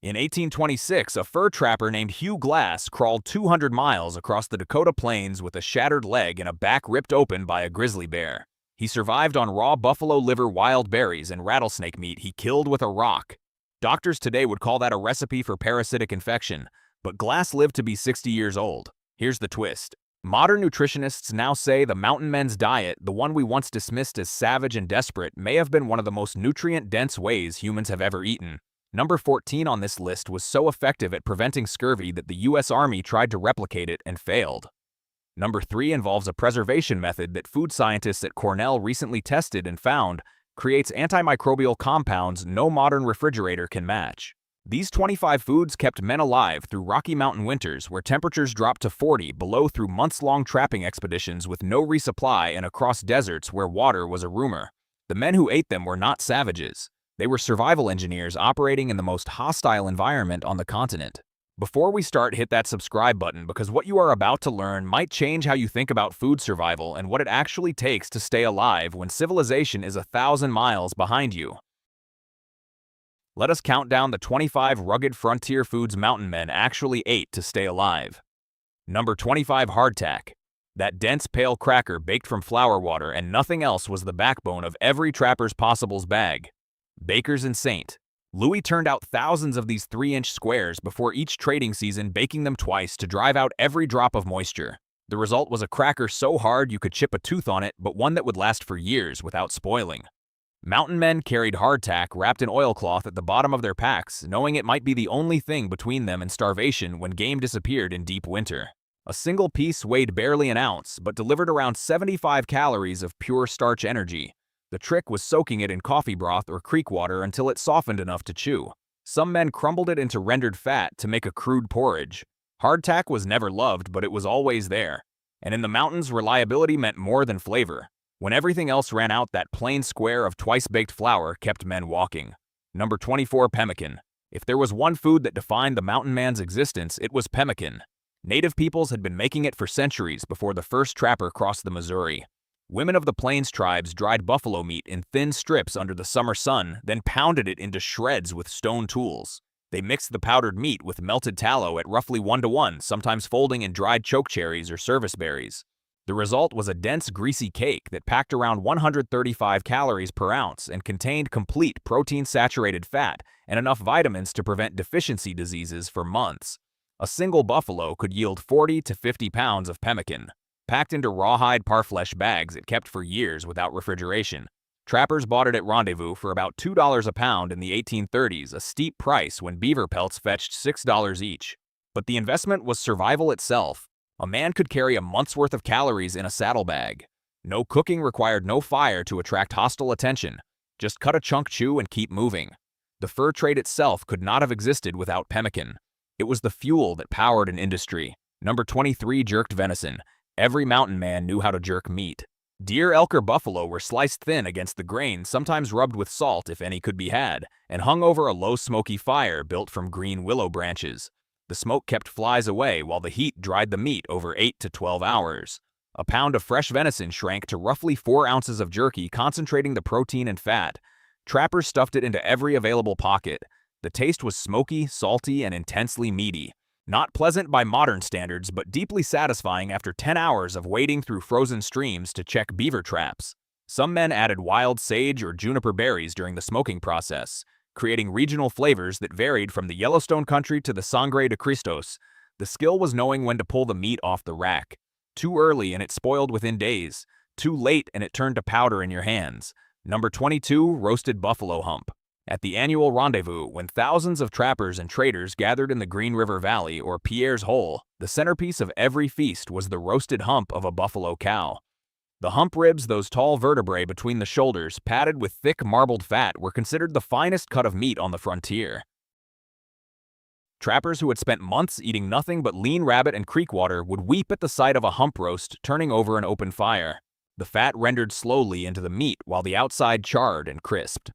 In 1826, a fur trapper named Hugh Glass crawled 200 miles across the Dakota plains with a shattered leg and a back ripped open by a grizzly bear. He survived on raw buffalo liver, wild berries, and rattlesnake meat he killed with a rock. Doctors today would call that a recipe for parasitic infection, but Glass lived to be 60 years old. Here's the twist. Modern nutritionists now say the mountainmen's diet, the one we once dismissed as savage and desperate, may have been one of the most nutrient-dense ways humans have ever eaten. Number 14 on this list was so effective at preventing scurvy that the US Army tried to replicate it and failed. Number 3 involves a preservation method that food scientists at Cornell recently tested and found creates antimicrobial compounds no modern refrigerator can match. These 25 foods kept men alive through Rocky Mountain winters where temperatures dropped to 40 below through months-long trapping expeditions with no resupply and across deserts where water was a rumor. The men who ate them were not savages. They were survival engineers operating in the most hostile environment on the continent. Before we start, hit that subscribe button because what you are about to learn might change how you think about food survival and what it actually takes to stay alive when civilization is 1,000 miles behind you. Let us count down the 25 rugged frontier foods mountain men actually ate to stay alive. Number 25, hardtack. That dense pale cracker baked from flour water and nothing else was the backbone of every trapper's possibles bag. Bakers and St. Louis turned out thousands of these 3-inch squares before each trading season, baking them twice to drive out every drop of moisture. The result was a cracker so hard you could chip a tooth on it, but one that would last for years without spoiling. Mountain men carried hardtack wrapped in oilcloth at the bottom of their packs, knowing it might be the only thing between them and starvation when game disappeared in deep winter. A single piece weighed barely an ounce, but delivered around 75 calories of pure starch energy. The trick was soaking it in coffee broth or creek water until it softened enough to chew. Some men crumbled it into rendered fat to make a crude porridge. Hardtack was never loved, but it was always there. And in the mountains, reliability meant more than flavor. When everything else ran out, that plain square of twice-baked flour kept men walking. Number 24, pemmican. If there was one food that defined the mountain man's existence, it was pemmican. Native peoples had been making it for centuries before the first trapper crossed the Missouri. Women of the Plains tribes dried buffalo meat in thin strips under the summer sun, then pounded it into shreds with stone tools. They mixed the powdered meat with melted tallow at roughly 1:1, sometimes folding in dried chokecherries or service berries. The result was a dense, greasy cake that packed around 135 calories per ounce and contained complete protein-saturated fat and enough vitamins to prevent deficiency diseases for months. A single buffalo could yield 40 to 50 pounds of pemmican. Packed into rawhide parfleche bags, it kept for years without refrigeration. Trappers bought it at Rendezvous for about $2 a pound in the 1830s, a steep price when beaver pelts fetched $6 each. But the investment was survival itself. A man could carry a month's worth of calories in a saddlebag. No cooking required no fire to attract hostile attention. Just cut a chunk, chew, and keep moving. The fur trade itself could not have existed without pemmican. It was the fuel that powered an industry. Number 23, jerked venison. Every mountain man knew how to jerk meat. Deer, elk, or buffalo were sliced thin against the grain, sometimes rubbed with salt if any could be had, and hung over a low smoky fire built from green willow branches. The smoke kept flies away while the heat dried the meat over 8 to 12 hours. A pound of fresh venison shrank to roughly 4 ounces of jerky, concentrating the protein and fat. Trappers stuffed it into every available pocket. The taste was smoky, salty, and intensely meaty. Not pleasant by modern standards, but deeply satisfying after 10 hours of wading through frozen streams to check beaver traps. Some men added wild sage or juniper berries during the smoking process, creating regional flavors that varied from the Yellowstone country to the Sangre de Cristos. The skill was knowing when to pull the meat off the rack. Too early and it spoiled within days. Too late and it turned to powder in your hands. Number 22, roasted buffalo hump. At the annual rendezvous, when thousands of trappers and traders gathered in the Green River Valley or Pierre's Hole, the centerpiece of every feast was the roasted hump of a buffalo cow. The hump ribs, those tall vertebrae between the shoulders, padded with thick marbled fat, were considered the finest cut of meat on the frontier. Trappers who had spent months eating nothing but lean rabbit and creek water would weep at the sight of a hump roast turning over an open fire. The fat rendered slowly into the meat while the outside charred and crisped.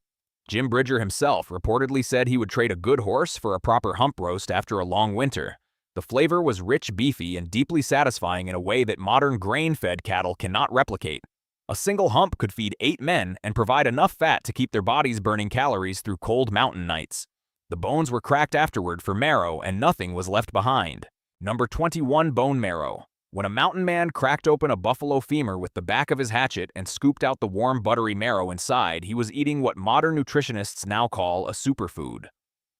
Jim Bridger himself reportedly said he would trade a good horse for a proper hump roast after a long winter. The flavor was rich, beefy, and deeply satisfying in a way that modern grain-fed cattle cannot replicate. A single hump could feed 8 men and provide enough fat to keep their bodies burning calories through cold mountain nights. The bones were cracked afterward for marrow and nothing was left behind. Number 21. Bone marrow. When a mountain man cracked open a buffalo femur with the back of his hatchet and scooped out the warm, buttery marrow inside, he was eating what modern nutritionists now call a superfood.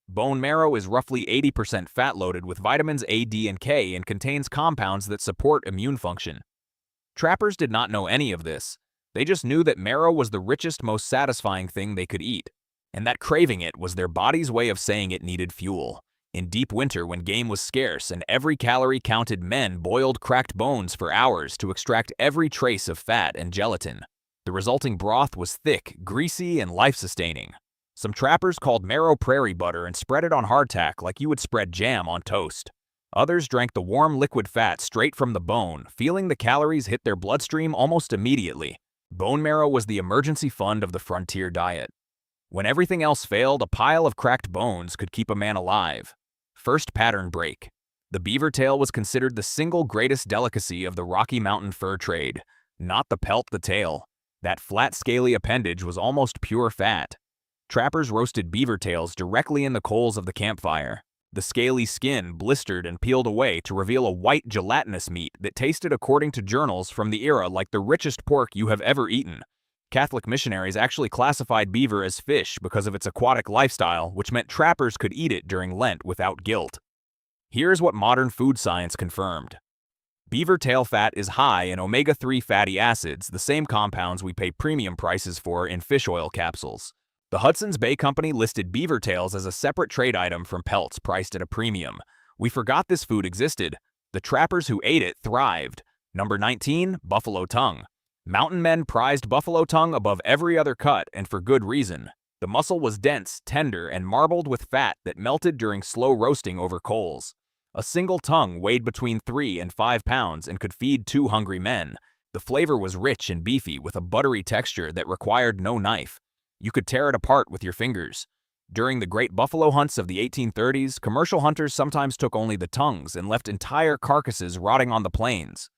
Bone marrow is roughly 80% fat-loaded with vitamins A, D, and K and contains compounds that support immune function. Trappers did not know any of this. They just knew that marrow was the richest, most satisfying thing they could eat, and that craving it was their body's way of saying it needed fuel. In deep winter, when game was scarce and every calorie counted, men boiled cracked bones for hours to extract every trace of fat and gelatin. The resulting broth was thick, greasy, and life-sustaining. Some trappers called marrow prairie butter and spread it on hardtack like you would spread jam on toast. Others drank the warm liquid fat straight from the bone, feeling the calories hit their bloodstream almost immediately. Bone marrow was the emergency fund of the frontier diet. When everything else failed, a pile of cracked bones could keep a man alive. First pattern break. The beaver tail was considered the single greatest delicacy of the Rocky Mountain fur trade. Not the pelt, the tail. That flat, scaly appendage was almost pure fat. Trappers roasted beaver tails directly in the coals of the campfire. The scaly skin blistered and peeled away to reveal a white, gelatinous meat that tasted, according to journals from the era, like the richest pork you have ever eaten. Catholic missionaries actually classified beaver as fish because of its aquatic lifestyle, which meant trappers could eat it during Lent without guilt. Here's what modern food science confirmed. Beaver tail fat is high in omega-3 fatty acids, the same compounds we pay premium prices for in fish oil capsules. The Hudson's Bay Company listed beaver tails as a separate trade item from pelts priced at a premium. We forgot this food existed. The trappers who ate it thrived. Number 19. Buffalo tongue. Mountain men prized buffalo tongue above every other cut, and for good reason. The muscle was dense, tender, and marbled with fat that melted during slow roasting over coals. A single tongue weighed between 3 and 5 pounds and could feed 2 hungry men. The flavor was rich and beefy with a buttery texture that required no knife. You could tear it apart with your fingers. During the great buffalo hunts of the 1830s, commercial hunters sometimes took only the tongues and left entire carcasses rotting on the plains.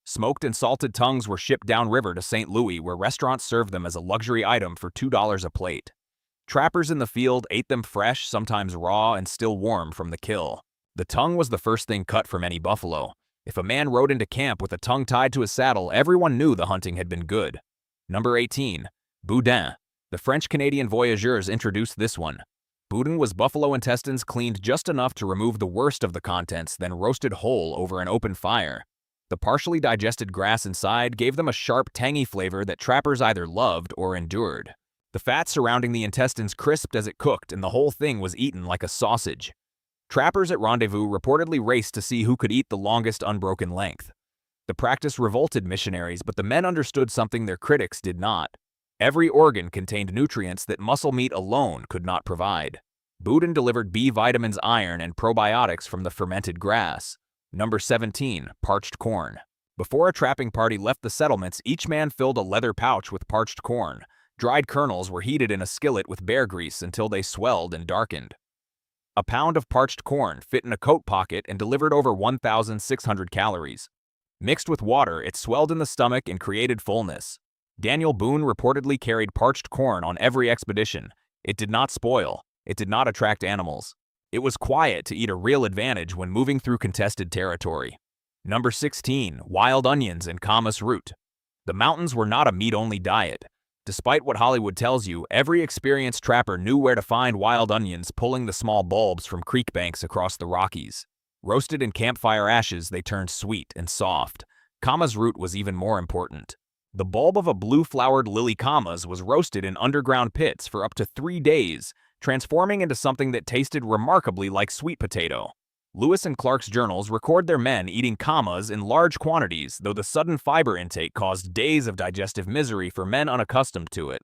Smoked and salted tongues were shipped downriver to St. Louis, where restaurants served them as a luxury item for $2 a plate. Trappers in the field ate them fresh, sometimes raw, and still warm from the kill. The tongue was the first thing cut from any buffalo. If a man rode into camp with a tongue tied to his saddle, everyone knew the hunting had been good. Number 18. Boudin. The French-Canadian voyageurs introduced this one. Boudin was buffalo intestines cleaned just enough to remove the worst of the contents, then roasted whole over an open fire. The partially digested grass inside gave them a sharp, tangy flavor that trappers either loved or endured. The fat surrounding the intestines crisped as it cooked, and the whole thing was eaten like a sausage. Trappers at Rendezvous reportedly raced to see who could eat the longest unbroken length. The practice revolted missionaries, but the men understood something their critics did not. Every organ contained nutrients that muscle meat alone could not provide. Boudin delivered B vitamins, iron, and probiotics from the fermented grass. Number 17. Parched corn. Before a trapping party left the settlements, each man filled a leather pouch with parched corn. Dried kernels were heated in a skillet with bear grease until they swelled and darkened. A pound of parched corn fit in a coat pocket and delivered over 1,600 calories. Mixed with water, it swelled in the stomach and created fullness. Daniel Boone reportedly carried parched corn on every expedition. It did not spoil. It did not attract animals. It was quiet to eat, a real advantage when moving through contested territory. Number 16. Wild onions and camas root. The mountains were not a meat-only diet. Despite what Hollywood tells you, every experienced trapper knew where to find wild onions, pulling the small bulbs from creek banks across the Rockies. Roasted in campfire ashes, they turned sweet and soft. Camas root was even more important. The bulb of a blue-flowered lily camas was roasted in underground pits for up to 3 days, transforming into something that tasted remarkably like sweet potato. Lewis and Clark's journals record their men eating camas in large quantities, though the sudden fiber intake caused days of digestive misery for men unaccustomed to it.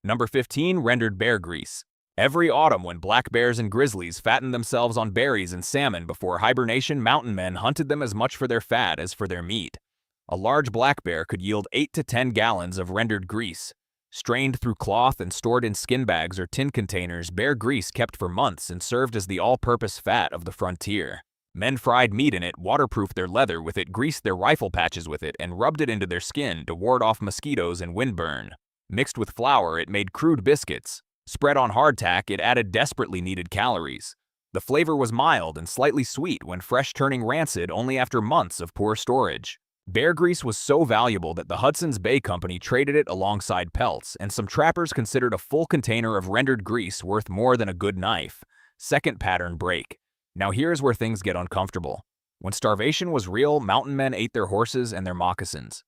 Number 15. Rendered bear grease. Every autumn, when black bears and grizzlies fattened themselves on berries and salmon before hibernation, mountain men hunted them as much for their fat as for their meat. A large black bear could yield 8 to 10 gallons of rendered grease. Strained through cloth and stored in skin bags or tin containers, bear grease kept for months and served as the all-purpose fat of the frontier. Men fried meat in it, waterproofed their leather with it, greased their rifle patches with it, and rubbed it into their skin to ward off mosquitoes and windburn. Mixed with flour, it made crude biscuits. Spread on hardtack, it added desperately needed calories. The flavor was mild and slightly sweet when fresh, turning rancid only after months of poor storage. Bear grease was so valuable that the Hudson's Bay Company traded it alongside pelts, and some trappers considered a full container of rendered grease worth more than a good knife. Second pattern break. Now here's where things get uncomfortable. When starvation was real, mountain men ate their horses and their moccasins.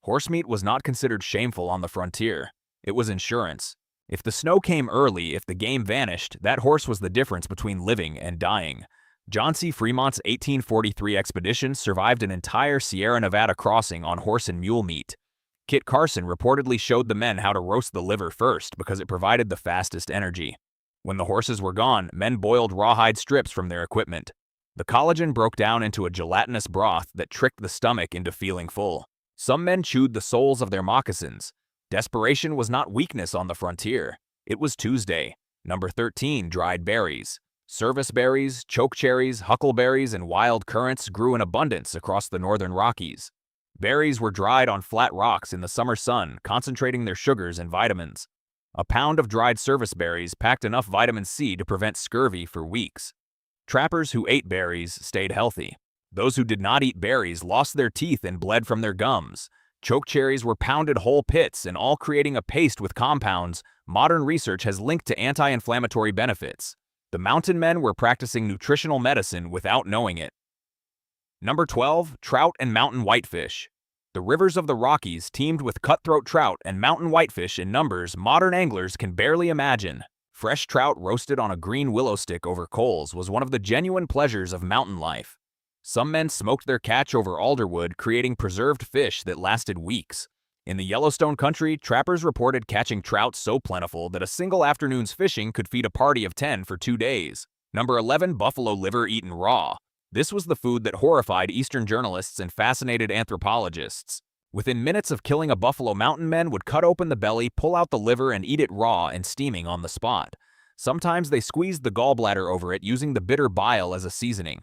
Horse meat was not considered shameful on the frontier. It was insurance. If the snow came early, if the game vanished, that horse was the difference between living and dying. John C. Fremont's 1843 expedition survived an entire Sierra Nevada crossing on horse and mule meat. Kit Carson reportedly showed the men how to roast the liver first because it provided the fastest energy. When the horses were gone, men boiled rawhide strips from their equipment. The collagen broke down into a gelatinous broth that tricked the stomach into feeling full. Some men chewed the soles of their moccasins. Desperation was not weakness on the frontier. It was Tuesday. Number 13, dried berries. Service berries, chokecherries, huckleberries, and wild currants grew in abundance across the northern Rockies. Berries were dried on flat rocks in the summer sun, concentrating their sugars and vitamins. A pound of dried service berries packed enough vitamin C to prevent scurvy for weeks. Trappers who ate berries stayed healthy. Those who did not eat berries lost their teeth and bled from their gums. Chokecherries were pounded whole pits and all creating a paste with compounds modern research has linked to anti-inflammatory benefits. The mountain men were practicing nutritional medicine without knowing it. Number 12, trout and mountain whitefish. The rivers of the Rockies teemed with cutthroat trout and mountain whitefish in numbers modern anglers can barely imagine. Fresh trout roasted on a green willow stick over coals was one of the genuine pleasures of mountain life. Some men smoked their catch over alderwood, creating preserved fish that lasted weeks. In the Yellowstone country, trappers reported catching trout so plentiful that a single afternoon's fishing could feed a party of 10 for 2 days. Number 11, buffalo liver eaten raw. This was the food that horrified Eastern journalists and fascinated anthropologists. Within minutes of killing a buffalo, mountain men would cut open the belly, pull out the liver, and eat it raw and steaming on the spot. Sometimes they squeezed the gallbladder over it using the bitter bile as a seasoning.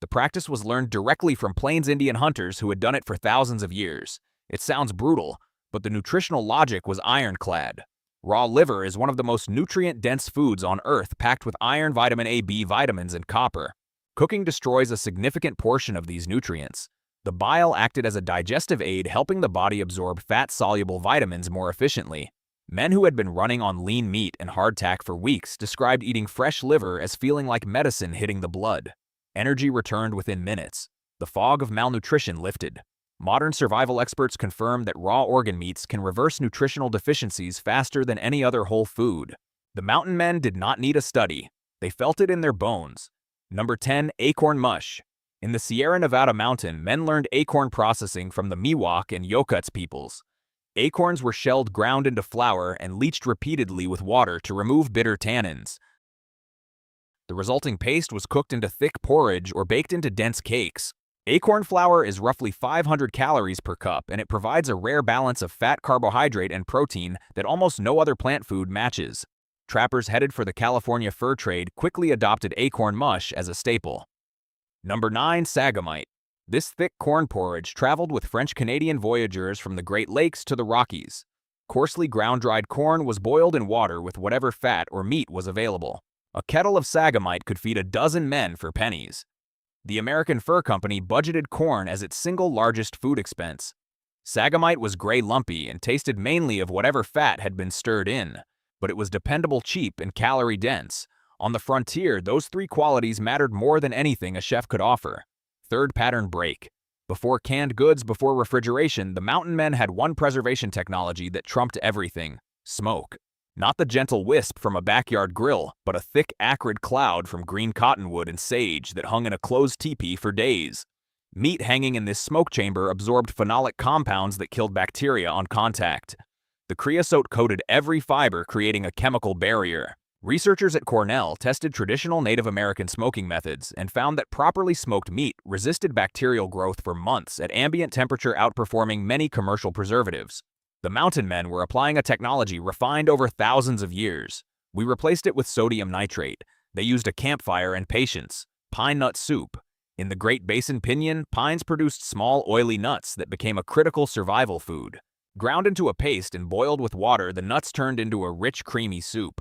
The practice was learned directly from Plains Indian hunters who had done it for thousands of years. It sounds brutal, but the nutritional logic was ironclad. Raw liver is one of the most nutrient-dense foods on Earth, packed with iron, vitamin A, B vitamins, and copper. Cooking destroys a significant portion of these nutrients. The bile acted as a digestive aid, helping the body absorb fat-soluble vitamins more efficiently. Men who had been running on lean meat and hardtack for weeks described eating fresh liver as feeling like medicine hitting the blood. Energy returned within minutes. The fog of malnutrition lifted. Modern survival experts confirm that raw organ meats can reverse nutritional deficiencies faster than any other whole food. The mountain men did not need a study. They felt it in their bones. Number 10, acorn mush. In the Sierra Nevada mountain, men learned acorn processing from the Miwok and Yokuts peoples. Acorns were shelled, ground into flour, and leached repeatedly with water to remove bitter tannins. The resulting paste was cooked into thick porridge or baked into dense cakes. Acorn flour is roughly 500 calories per cup, and it provides a rare balance of fat, carbohydrate, and protein that almost no other plant food matches. Trappers headed for the California fur trade quickly adopted acorn mush as a staple. Number 9, sagamite. This thick corn porridge traveled with French-Canadian voyageurs from the Great Lakes to the Rockies. Coarsely ground-dried corn was boiled in water with whatever fat or meat was available. A kettle of sagamite could feed a dozen men for pennies. The American Fur Company budgeted corn as its single largest food expense. Sagamite was gray, lumpy, and tasted mainly of whatever fat had been stirred in, but it was dependable, cheap, and calorie-dense. On the frontier, those three qualities mattered more than anything a chef could offer. Third pattern break. Before canned goods, before refrigeration, the mountain men had one preservation technology that trumped everything: smoke. Not the gentle wisp from a backyard grill, but a thick, acrid cloud from green cottonwood and sage that hung in a closed teepee for days. Meat hanging in this smoke chamber absorbed phenolic compounds that killed bacteria on contact. The creosote coated every fiber, creating a chemical barrier. Researchers at Cornell tested traditional Native American smoking methods and found that properly smoked meat resisted bacterial growth for months at ambient temperature, outperforming many commercial preservatives. The mountain men were applying a technology refined over thousands of years. We replaced it with sodium nitrate. They used a campfire and patience. Pine nut soup. In the Great Basin pinyon, pines produced small, oily nuts that became a critical survival food. Ground into a paste and boiled with water, the nuts turned into a rich, creamy soup.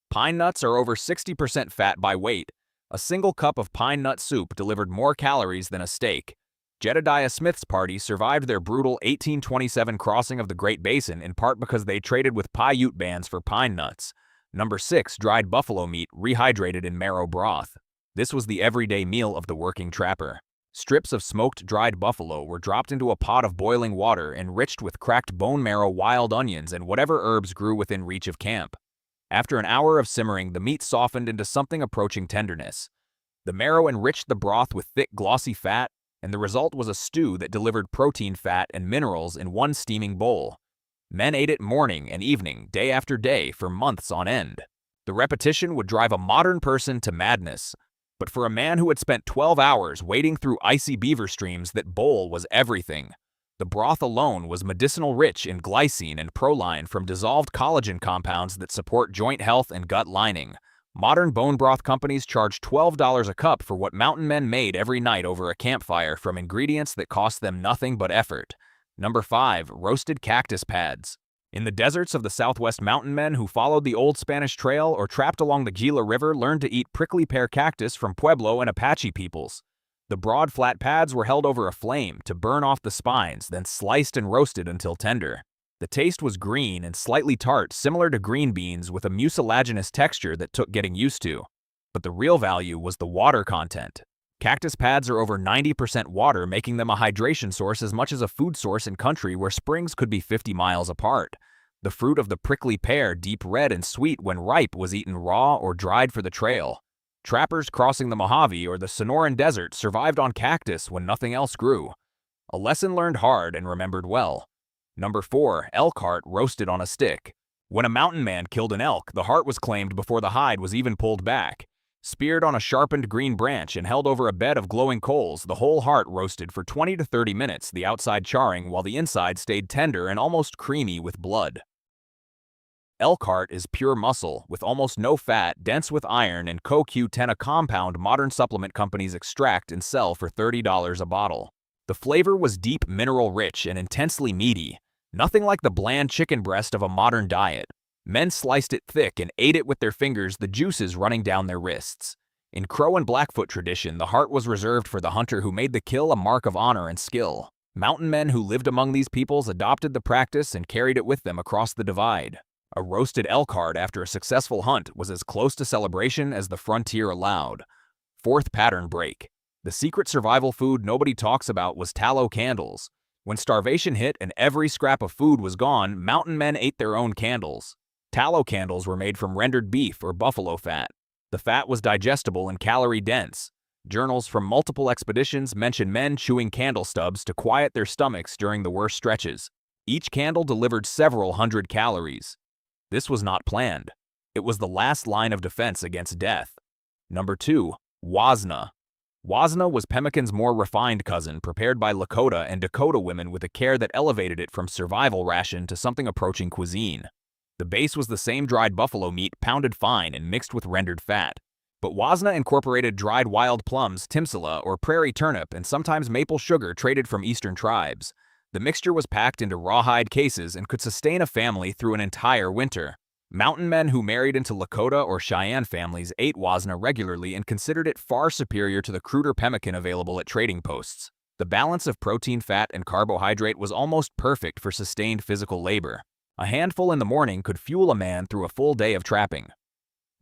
Pine nuts are over 60% fat by weight. A single cup of pine nut soup delivered more calories than a steak. Jedediah Smith's party survived their brutal 1827 crossing of the Great Basin in part because they traded with Paiute bands for pine nuts. Number 6. Dried buffalo meat, rehydrated in marrow broth. This was the everyday meal of the working trapper. Strips of smoked dried buffalo were dropped into a pot of boiling water enriched with cracked bone marrow, wild onions, and whatever herbs grew within reach of camp. After an hour of simmering, the meat softened into something approaching tenderness. The marrow enriched the broth with thick, glossy fat, and the result was a stew that delivered protein, fat, and minerals in one steaming bowl. Men ate it morning and evening, day after day, for months on end. The repetition would drive a modern person to madness. But for a man who had spent 12 hours wading through icy beaver streams, that bowl was everything. The broth alone was medicinal, rich in glycine and proline from dissolved collagen compounds that support joint health and gut lining. Modern bone broth companies charge $12 a cup for what mountain men made every night over a campfire from ingredients that cost them nothing but effort. Number 5. Roasted cactus pads. In the deserts of the Southwest, mountain men who followed the Old Spanish Trail or trapped along the Gila River learned to eat prickly pear cactus from Pueblo and Apache peoples. The broad, flat pads were held over a flame to burn off the spines, then sliced and roasted until tender. The taste was green and slightly tart, similar to green beans, with a mucilaginous texture that took getting used to. But the real value was the water content. Cactus pads are over 90% water, making them a hydration source as much as a food source in country where springs could be 50 miles apart. The fruit of the prickly pear, deep red and sweet when ripe, was eaten raw or dried for the trail. Trappers crossing the Mojave or the Sonoran Desert survived on cactus when nothing else grew. A lesson learned hard and remembered well. Number 4. Elk heart roasted on a stick. When a mountain man killed an elk, the heart was claimed before the hide was even pulled back. Speared on a sharpened green branch and held over a bed of glowing coals, the whole heart roasted for 20 to 30 minutes, the outside charring while the inside stayed tender and almost creamy with blood. Elk heart is pure muscle, with almost no fat, dense with iron and CoQ10, a compound modern supplement companies extract and sell for $30 a bottle. The flavor was deep, mineral-rich, and intensely meaty, nothing like the bland chicken breast of a modern diet. Men sliced it thick and ate it with their fingers, the juices running down their wrists. In Crow and Blackfoot tradition, the heart was reserved for the hunter who made the kill a mark of honor and skill. Mountain men who lived among these peoples adopted the practice and carried it with them across the divide. A roasted elk heart after a successful hunt was as close to celebration as the frontier allowed. 4th pattern break. The secret survival food nobody talks about was tallow candles. When starvation hit and every scrap of food was gone, mountain men ate their own candles. Tallow candles were made from rendered beef or buffalo fat. The fat was digestible and calorie-dense. Journals from multiple expeditions mention men chewing candle stubs to quiet their stomachs during the worst stretches. Each candle delivered several hundred calories. This was not planned. It was the last line of defense against death. Number 2. Wasna. Wasna was pemmican's more refined cousin, prepared by Lakota and Dakota women with a care that elevated it from survival ration to something approaching cuisine. The base was the same dried buffalo meat, pounded fine and mixed with rendered fat. But wasna incorporated dried wild plums, timsala, or prairie turnip, and sometimes maple sugar traded from eastern tribes. The mixture was packed into rawhide cases and could sustain a family through an entire winter. Mountain men who married into Lakota or Cheyenne families ate wasna regularly and considered it far superior to the cruder pemmican available at trading posts. The balance of protein, fat, and carbohydrate was almost perfect for sustained physical labor. A handful in the morning could fuel a man through a full day of trapping.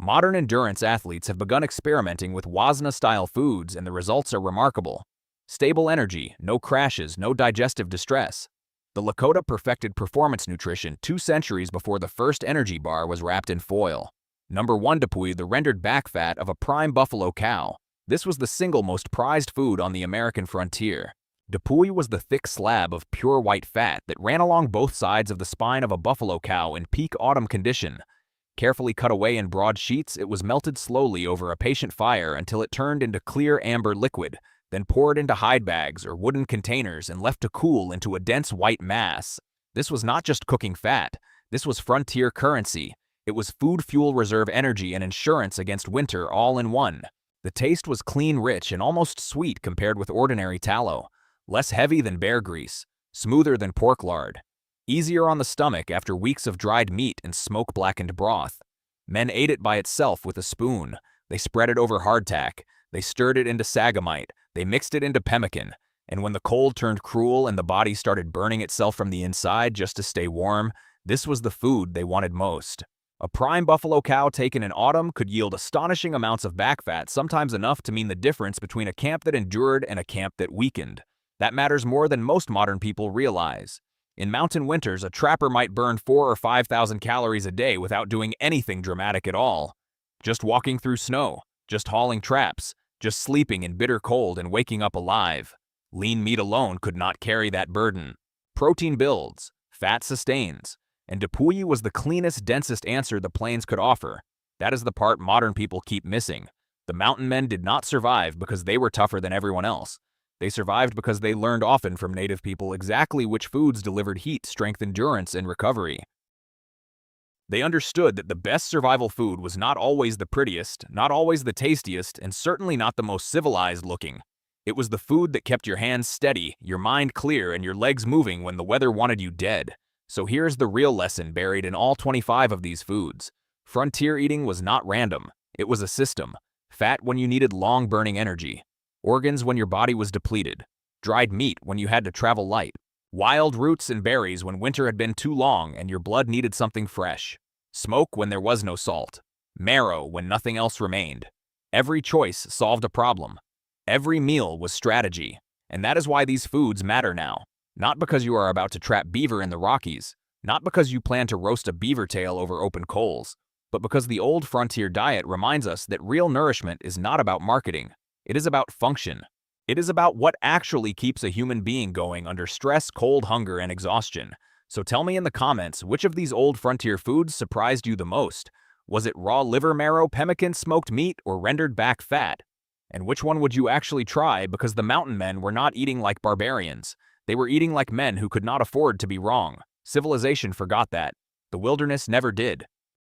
Modern endurance athletes have begun experimenting with wasna-style foods, and the results are remarkable. Stable energy, no crashes, no digestive distress. The Lakota perfected performance nutrition 2 centuries before the first energy bar was wrapped in foil. Number 1. Dipui, the rendered back fat of a prime buffalo cow. This was the single most prized food on the American frontier. Dipui was the thick slab of pure white fat that ran along both sides of the spine of a buffalo cow in peak autumn condition. Carefully cut away in broad sheets, it was melted slowly over a patient fire until it turned into clear amber liquid, then poured into hide bags or wooden containers and left to cool into a dense white mass. This was not just cooking fat. This was frontier currency. It was food, fuel, reserve energy, and insurance against winter all in one. The taste was clean, rich, and almost sweet compared with ordinary tallow. Less heavy than bear grease, smoother than pork lard. easier on the stomach after weeks of dried meat and smoke-blackened broth. Men ate it by itself with a spoon. They spread it over hardtack. They stirred it into sagamite. They mixed it into pemmican. And when the cold turned cruel and the body started burning itself from the inside just to stay warm, this was the food they wanted most. A prime buffalo cow taken in autumn could yield astonishing amounts of back fat, sometimes enough to mean the difference between a camp that endured and a camp that weakened. That matters more than most modern people realize. In mountain winters, a trapper might burn 4,000 or 5,000 calories a day without doing anything dramatic at all. Just walking through snow, just hauling traps, just sleeping in bitter cold and waking up alive. Lean meat alone could not carry that burden. Protein builds, fat sustains, and Dupuy was the cleanest, densest answer the plains could offer. That is the part modern people keep missing. The mountain men did not survive because they were tougher than everyone else. They survived because they learned often from native people exactly which foods delivered heat, strength, endurance, and recovery. They understood that the best survival food was not always the prettiest, not always the tastiest, and certainly not the most civilized looking. It was the food that kept your hands steady, your mind clear, and your legs moving when the weather wanted you dead. So here's the real lesson buried in all 25 of these foods. Frontier eating was not random. It was a system. Fat when you needed long-burning energy. Organs when your body was depleted. Dried meat when you had to travel light. Wild roots and berries when winter had been too long and your blood needed something fresh. Smoke when there was no salt. Marrow when nothing else remained. Every choice solved a problem. Every meal was strategy. And that is why these foods matter now. Not because you are about to trap beaver in the Rockies. Not because you plan to roast a beaver tail over open coals. But because the old frontier diet reminds us that real nourishment is not about marketing. It is about function. It is about what actually keeps a human being going under stress, cold, hunger, and exhaustion. So tell me in the comments, which of these old frontier foods surprised you the most? Was it raw liver marrow, pemmican, smoked meat, or rendered back fat? And which one would you actually try, because the mountain men were not eating like barbarians. They were eating like men who could not afford to be wrong. Civilization forgot that. The wilderness never did.